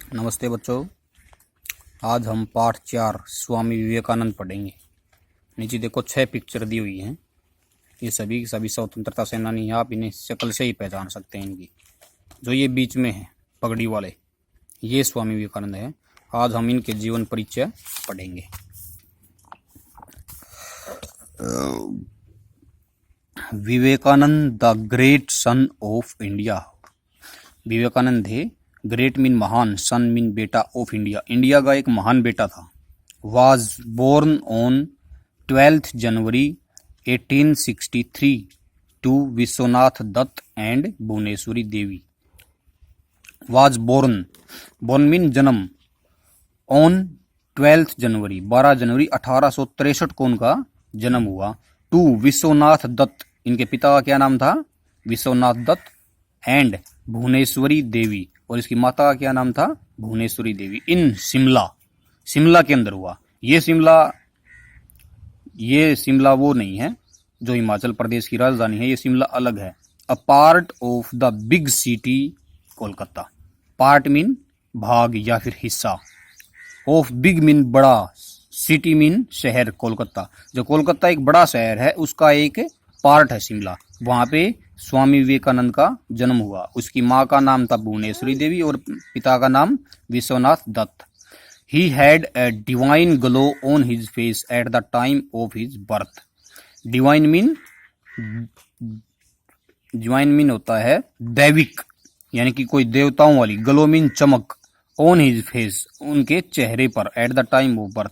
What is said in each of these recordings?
नमस्ते बच्चों। आज हम पाठ 4 स्वामी विवेकानंद पढ़ेंगे। नीचे देखो 6 पिक्चर दी हुई हैं। ये सभी के सभी स्वतंत्रता सेनानी हैं। आप इन्हें शक्ल से ही पहचान सकते हैं इनकी। जो ये बीच में है पगड़ी वाले, ये स्वामी विवेकानंद है। आज हम इनके जीवन परिचय पढ़ेंगे। Vivekananda the great son of India. Vivekananda थे, ग्रेट मीन महान, सन मीन बेटा, ऑफ इंडिया, इंडिया का एक महान बेटा था। Was born on 12th January 1863 to Vishwanath Datta and Bhuvaneshwari Devi. Was born, born mean जन्म, ऑन 12th जनवरी 12 जनवरी 1863 को उनका जन्म हुआ। टू विश्वनाथ दत्त, इनके पिता का क्या नाम था? विश्वनाथ दत्त, एंड भुवनेश्वरी देवी, और इसकी माता का क्या नाम था? भुवनेश्वरी देवी। इन शिमला, शिमला के अंदर हुआ। ये शिमला वो नहीं है जो हिमाचल प्रदेश की राजधानी है। ये शिमला अलग है। A part of the big city Kolkata. Part mean भाग या फिर हिस्सा, ऑफ बिग मीन बड़ा, सिटी मीन शहर, कोलकाता। जो कोलकाता एक बड़ा शहर है उसका एक पार्ट है शिमला। वहां पे स्वामी विवेकानंद का जन्म हुआ। उसकी माँ का नाम था भुवनेश्वरी देवी और पिता का नाम Vishwanath Datta. He had a divine glow on his face at the time of his birth. Divine mean होता है दैविक, यानी कि कोई देवताओं वाली। ग्लो मीन चमक, ऑन हिज फेस, उनके चेहरे पर, at the time of birth,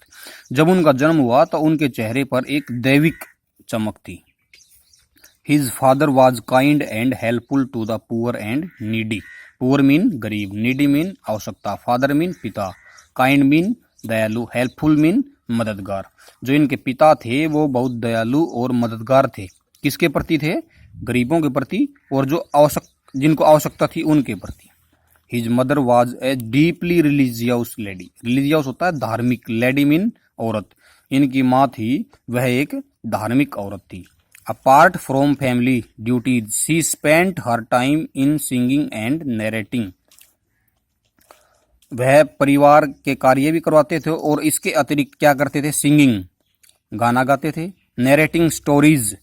जब उनका जन्म हुआ तो उनके चेहरे पर एक दैविक चमक थी। His father was kind and helpful to the poor and needy. Poor mean गरीब, needy mean आवश्यकता, father mean पिता, kind mean दयालु, helpful mean मददगार। जो इनके पिता थे वो बहुत दयालु और मददगार थे। किसके प्रति थे? गरीबों के प्रति, और जो जिनको आवश्यकता थी उनके प्रति। His mother was a deeply religious lady. Religious होता है धार्मिक, lady mean औरत। इनकी माँ थी वह एक धार्मिक औरत थी। Apart from family duties, she spent her time in singing and narrating. वह परिवार के कार्य भी करवाते थे और इसके अतिरिक्त क्या करते थे? सिंगिंग, गाना गाते थे। नरेटिंग स्टोरीज,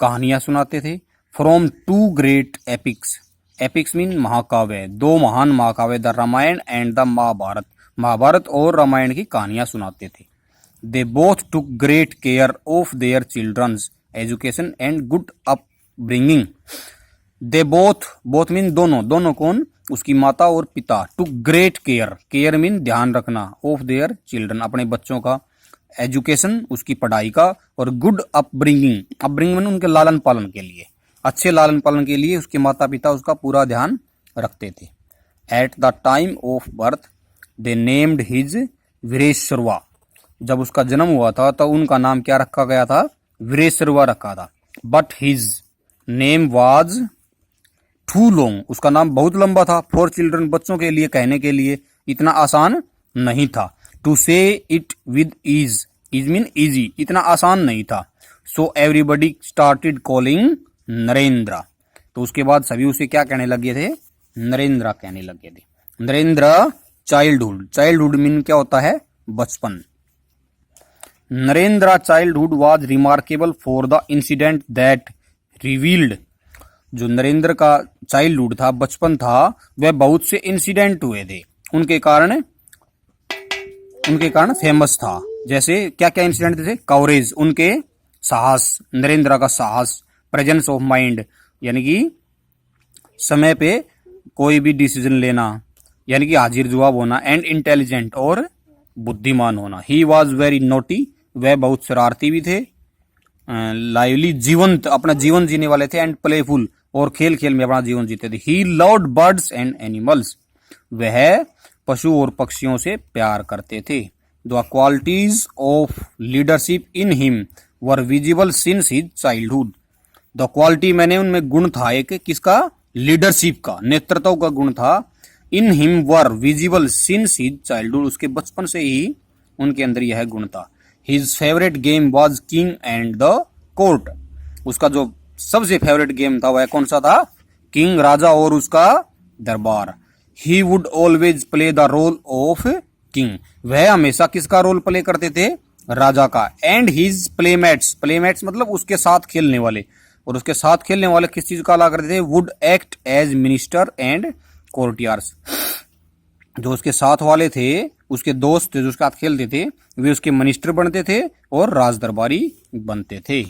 कहानियां सुनाते थे। From 2 great epics, epics mean महाकाव्य, 2 महान महाकाव्य, the Ramayana and the Mahabharata, Mahabharata और रामायण की कहानियां सुनाते थे। They both took great care of their children's education and good upbringing. They both mean दोनों, दोनों कौन? उसकी माता और पिता। Took great care, care mean ध्यान रखना, ऑफ देयर चिल्ड्रन, अपने बच्चों का, एजुकेशन उसकी पढ़ाई का, और गुड अपब्रिंगिंग, अपब्रिंगिंग मीन उनके लालन पालन के लिए, अच्छे लालन पालन के लिए उसके माता पिता उसका पूरा ध्यान रखते थे। At the time of birth they named his Vireshwara. जब उसका जन्म हुआ था तो उनका नाम क्या रखा गया था? वीरेश्वरवा रखा था। But his name was too long, उसका नाम बहुत लंबा था। फॉर चिल्ड्रन, बच्चों के लिए कहने के लिए इतना आसान नहीं था। To say it with ease, is mean easy, इतना आसान नहीं था। So everybody started calling Narendra, तो उसके बाद सभी उसे क्या कहने लगे थे? नरेंद्र कहने लगे थे। नरेंद्र चाइल्डहुड, चाइल्डहुड मीन क्या होता है? बचपन। Narendra childhood was remarkable for the incident that revealed. जो नरेंद्र का चाइल्डहुड था, बचपन था, वह बहुत से इंसिडेंट हुए थे, उनके कारण फेमस था। जैसे क्या क्या इंसिडेंट थे? कवरेज, उनके साहस, नरेंद्र का साहस। प्रेजेंस ऑफ माइंड, यानी कि समय पे कोई भी डिसीजन लेना, यानी कि हाजिर जवाब होना। एंड इंटेलिजेंट, और बुद्धिमान होना। ही वॉज वेरी नोटी, वह बहुत शरारती भी थे। लाइवली, जीवंत, अपना जीवन जीने वाले थे। एंड प्लेफुल, और खेल खेल में अपना जीवन जीते थे। He loved birds and animals, वह पशु और पक्षियों से प्यार करते थे। The qualities of leadership in him were visible since his childhood. The quality मैंने उनमें गुण था एक, किसका? लीडरशिप का, नेतृत्व का गुण था। In him were visible since his childhood, उसके बचपन से ही उनके अंदर यह गुण था। His favourite game was king and the court, उसका जो सबसे फेवरेट गेम था वह कौन सा था? किंग, राजा और उसका दरबार। He would always play the role of king, वह हमेशा किसका रोल प्ले करते थे, राजा का। एंड हिज प्लेमेट्स, प्लेमेट्स मतलब उसके साथ खेलने वाले, और उसके साथ खेलने वाले किस चीज का अला करते थे, would act as minister and courtiers, जो उसके साथ वाले थे, उसके दोस्त थे जो उसके साथ खेलते थे, वे उसके मिनिस्टर बनते थे और राज दरबारी बनते थे।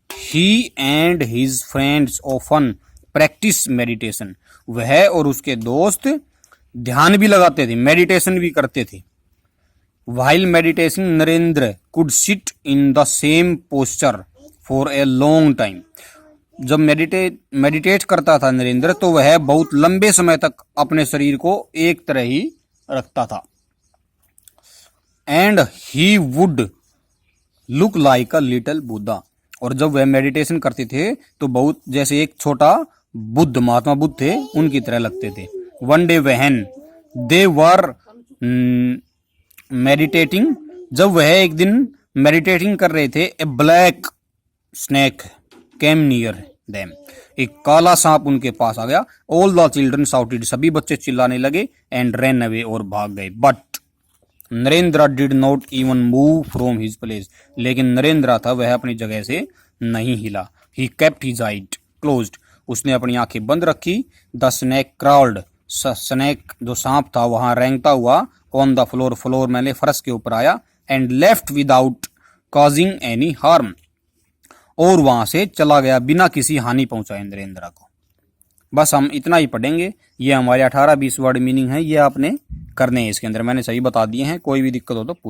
He and his friends often practice meditation, वह और उसके दोस्त ध्यान भी लगाते थे, मेडिटेशन भी करते थे। While meditating, Narendra could sit in the same posture for a long time. जब मेडिटेट करता था नरेंद्र तो वह बहुत लंबे समय तक अपने शरीर को एक तरह ही रखता था। And he would look like a little Buddha, और जब वह मेडिटेशन करते थे तो बहुत जैसे एक छोटा बुद्ध, महात्मा बुद्ध थे उनकी तरह लगते थे। One day when they were meditating, जब वह एक दिन मेडिटेटिंग कर रहे थे, a black snake came near them, एक काला सांप उनके पास आ गया। ऑल द चिल्ड्रन शाउटेड, सभी बच्चे चिल्लाने लगे। एंड रन अवे, और भाग गए। But Narendra did not even move from his place, लेकिन नरेंद्र था वह अपनी जगह से नहीं हिला। He kept his eyes closed, उसने अपनी आंखें बंद रखी। द स्नेक क्राउल्ड, स्नेक जो सांप था वहां रेंगता हुआ ऑन द फ्लोर, फ्लोर मैंने फर्श के ऊपर आया। And left without causing any harm, और वहां से चला गया बिना किसी हानि पहुंचाए नरेंद्र को। बस हम इतना ही पढ़ेंगे। ये हमारे 18-20 वर्ड मीनिंग है, ये आपने करने हैं। इसके अंदर मैंने सही बता दिए हैं, कोई भी दिक्कत हो तो पूछ।